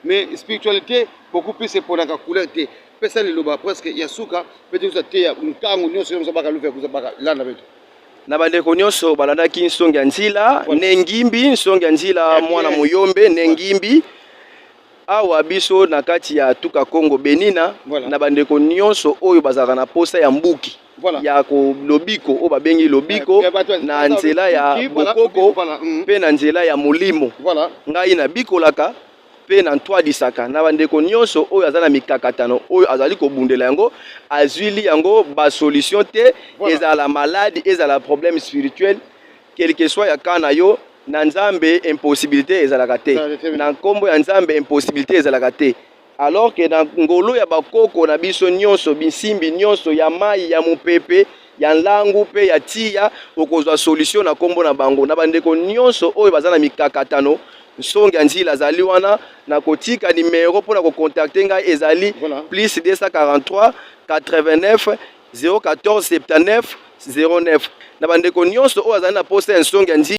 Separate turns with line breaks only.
mais spiritualité beaucoup plus c'est pour la couleur te pesa liloba presque yasuka peut-être te ya ntango nyonso yo mzabaka luva kuzabaka lana betu
na bandeko nyonso balandaki nsongi ya nzila nengimbi nsongi ya nzila mwana muyombe nengimbi awa biso na kati ya tuka Kongo Benina na bandeko nyonso oyo bazaka na posa ya mbuki ya ko lobiko o babengi lobiko na nzela ya bokoko pe na nzela ya molimo ngai na bikolaka pe na ntwadisaka na bandeko nyonso oyo azana mikakatano oyo azali ko bundela yango azwili yango ba solution te ezala malade ezala problème spirituel quel que soit ya kana yo na nzambe impossibilité ezalaka te na nkombo ya nzambe impossibilité ezalaka te alors que na ngolo ya bakoko na biso nyonso bisimbi nyonso ya mai ya mupepe ya nlangu pe ya tia okozwa solution na nkombo na bango na bandeko nyonso oyo bazana mikakatano nsongi ya nzila azali wana na kotika numero mpona kokontakte ngai ezali plus 243 89 014 79 09 na bandeko nyonso oyo azali na posta ya nsongi ya nzila